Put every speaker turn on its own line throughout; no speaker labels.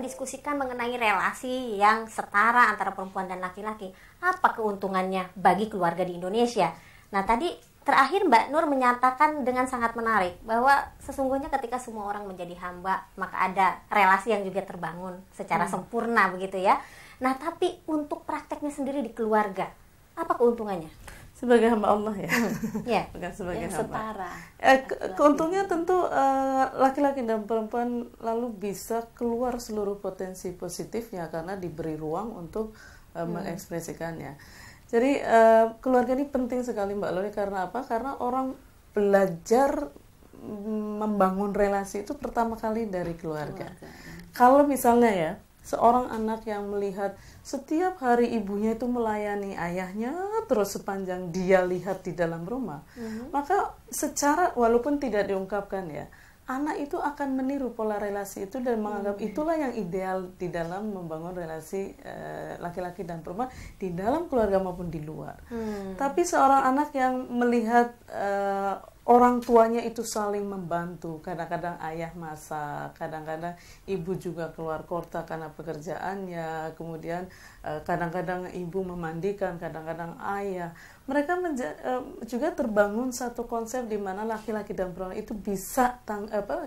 mendiskusikan mengenai relasi yang setara antara perempuan dan laki-laki. Apa keuntungannya bagi keluarga di Indonesia? Nah, tadi terakhir Mbak Nur menyatakan dengan sangat menarik bahwa sesungguhnya ketika semua orang menjadi hamba, maka ada relasi yang juga terbangun secara sempurna begitu ya. Nah, tapi untuk prakteknya sendiri di keluarga, apa keuntungannya?
Sebagai hamba Allah ya,
Ya,
bukan sebagai
yang
hamba.
setara.
Keuntungnya tentu laki-laki dan perempuan lalu bisa keluar seluruh potensi positifnya karena diberi ruang untuk mengekspresikannya. Jadi keluarga ini penting sekali Mbak Loli, karena apa? Karena orang belajar membangun relasi itu pertama kali dari keluarga. Kalau misalnya ya, seorang anak yang melihat setiap hari ibunya itu melayani ayahnya terus sepanjang dia lihat di dalam rumah, maka secara walaupun tidak diungkapkan ya, anak itu akan meniru pola relasi itu dan menganggap itulah yang ideal di dalam membangun relasi laki-laki dan perempuan di dalam keluarga maupun di luar. Tapi seorang anak yang melihat orang tuanya itu saling membantu, kadang-kadang ayah masak, kadang-kadang ibu juga keluar kota karena pekerjaannya, kemudian kadang-kadang ibu memandikan, kadang-kadang ayah. Mereka juga terbangun satu konsep di mana laki-laki dan perempuan itu bisa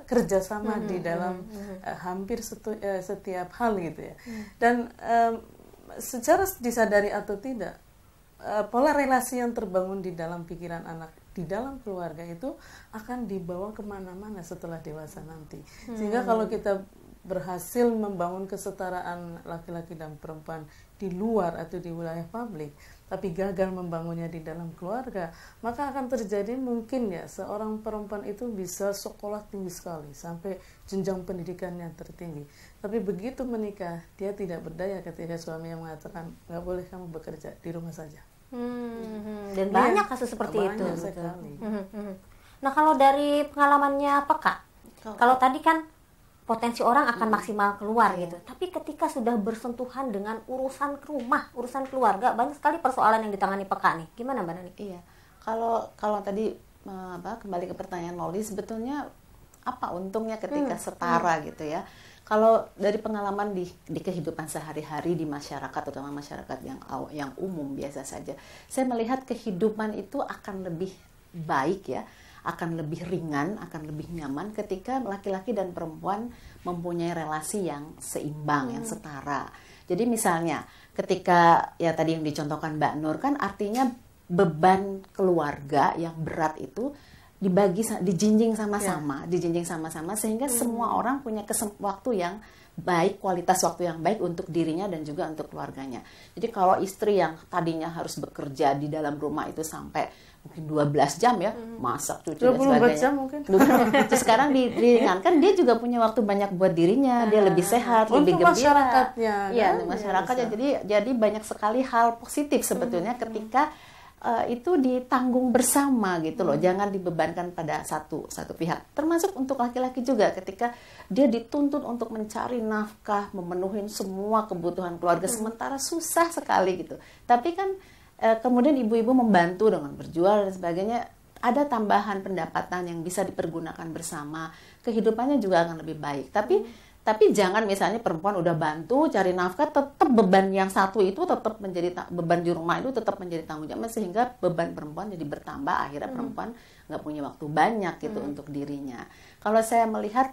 kerjasama di dalam hampir setiap hal gitu ya. Dan secara disadari atau tidak, pola relasi yang terbangun di dalam pikiran anak di dalam keluarga itu akan dibawa kemana-mana setelah dewasa nanti. Sehingga kalau kita berhasil membangun kesetaraan laki-laki dan perempuan di luar atau di wilayah publik, tapi gagal membangunnya di dalam keluarga, maka akan terjadi mungkin ya seorang perempuan itu bisa sekolah tinggi sekali sampai jenjang pendidikan yang tertinggi, tapi begitu menikah dia tidak berdaya ketika suami yang mengatakan nggak boleh kamu bekerja, di rumah saja.
Dan banyak kasus seperti itu.
Sekali.
Nah, kalau dari pengalamannya apa Kak? Kalau tadi kan potensi orang akan maksimal keluar gitu, tapi ketika sudah bersentuhan dengan urusan rumah, urusan keluarga, banyak sekali persoalan yang ditangani peka nih. Gimana Mbak Nani?
Iya, kalau tadi kembali ke pertanyaan Loli, sebetulnya apa untungnya ketika setara gitu ya? Kalau dari pengalaman di kehidupan sehari-hari di masyarakat, terutama masyarakat yang umum biasa saja, saya melihat kehidupan itu akan lebih baik ya, akan lebih ringan, akan lebih nyaman ketika laki-laki dan perempuan mempunyai relasi yang seimbang, yang setara. Jadi misalnya ketika ya tadi yang dicontohkan Mbak Nur kan artinya beban keluarga yang berat itu dijinjing sama-sama, dijinjing sama-sama sehingga semua orang punya waktu yang baik, kualitas waktu yang baik untuk dirinya dan juga untuk keluarganya. Jadi kalau istri yang tadinya harus bekerja di dalam rumah itu sampai mungkin 12 jam ya, masak, cuci dan sebagainya.
Jam mungkin.
Terus sekarang diringankan, dia juga punya waktu banyak buat dirinya, dia lebih sehat, lebih gembira.
Masyarakatnya.
Iya, untuk masyarakatnya. Jadi banyak sekali hal positif sebetulnya ketika itu ditanggung bersama gitu loh, jangan dibebankan pada satu pihak. Termasuk untuk laki-laki juga ketika dia dituntut untuk mencari nafkah, memenuhi semua kebutuhan keluarga sementara susah sekali gitu. Tapi kan kemudian ibu-ibu membantu dengan berjual dan sebagainya, ada tambahan pendapatan yang bisa dipergunakan bersama, kehidupannya juga akan lebih baik. Tapi jangan misalnya perempuan udah bantu cari nafkah, tetap beban yang satu itu tetap menjadi beban di rumah itu tetap menjadi tanggung jawab, sehingga beban perempuan jadi bertambah, akhirnya perempuan nggak punya waktu banyak gitu untuk dirinya. Kalau saya melihat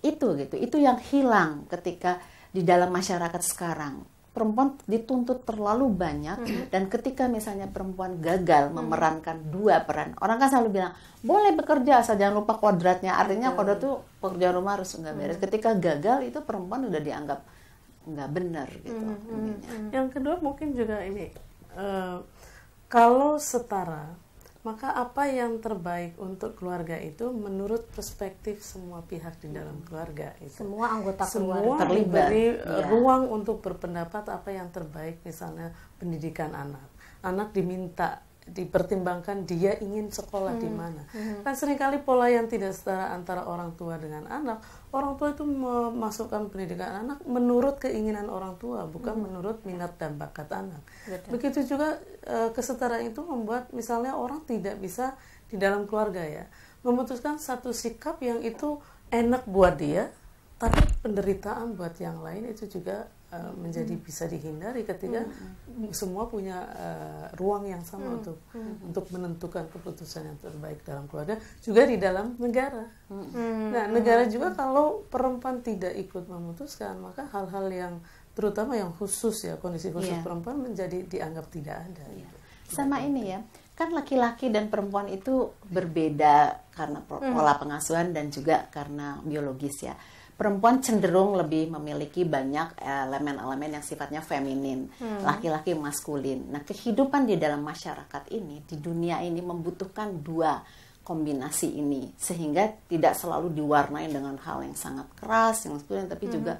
itu yang hilang ketika di dalam masyarakat sekarang. Perempuan dituntut terlalu banyak dan ketika misalnya perempuan gagal memerankan dua peran, orang kan selalu bilang boleh bekerja asal jangan lupa kodratnya, artinya kodrat tuh pekerjaan rumah harus nggak beres. Ketika gagal itu perempuan udah dianggap nggak benar gitu.
Yang kedua mungkin juga ini, kalau setara, maka apa yang terbaik untuk keluarga itu menurut perspektif semua pihak di dalam keluarga itu.
Semua anggota keluarga
semua
terlibat.
diberi ruang untuk berpendapat apa yang terbaik, misalnya pendidikan anak diminta dipertimbangkan dia ingin sekolah di mana. Kan seringkali pola yang tidak setara antara orang tua dengan anak. Orang tua itu memasukkan pendidikan anak menurut keinginan orang tua, bukan menurut minat dan bakat anak. Betul. Begitu juga kesetaraan itu membuat misalnya orang tidak bisa di dalam keluarga ya memutuskan satu sikap yang itu enak buat dia, tapi penderitaan buat yang lain itu juga menjadi bisa dihindari ketika semua punya ruang yang sama untuk menentukan keputusan yang terbaik dalam keluarga, juga di dalam negara. Nah, negara juga kalau perempuan tidak ikut memutuskan, maka hal-hal yang terutama yang khusus ya, kondisi khusus perempuan menjadi dianggap tidak ada.
Sama ini ya, kan laki-laki dan perempuan itu berbeda karena pola pengasuhan dan juga karena biologis ya. Perempuan cenderung lebih memiliki banyak elemen-elemen yang sifatnya feminin, laki-laki maskulin. Nah, kehidupan di dalam masyarakat ini, di dunia ini membutuhkan dua kombinasi ini, sehingga tidak selalu diwarnai dengan hal yang sangat keras, yang maskulin, tapi juga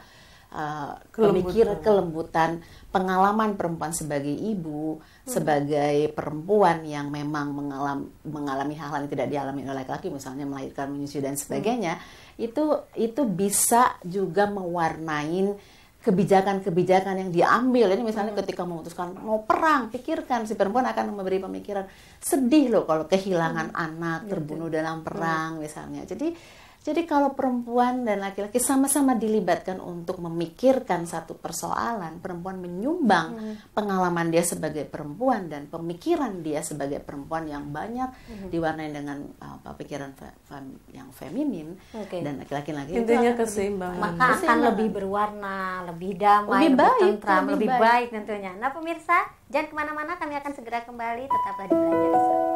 pemikiran, kelembutan, pengalaman perempuan sebagai ibu, sebagai perempuan yang memang mengalami hal-hal yang tidak dialami oleh laki-laki, misalnya melahirkan, menyusui dan sebagainya, itu bisa juga mewarnai kebijakan-kebijakan yang diambil. Ini misalnya ketika memutuskan mau perang, pikirkan si perempuan akan memberi pemikiran, sedih loh kalau kehilangan anak, terbunuh dalam perang misalnya. Jadi kalau perempuan dan laki-laki sama-sama dilibatkan untuk memikirkan satu persoalan, perempuan menyumbang pengalaman dia sebagai perempuan dan pemikiran dia sebagai perempuan yang banyak diwarnai dengan pikiran yang feminin, dan laki-laki
intinya keseimbangan.
Maka akan lebih berwarna, lebih damai, lebih tentram, lebih baik tentunya. Nah pemirsa, jangan kemana-mana, kami akan segera kembali, tetaplah di Belajar Islam.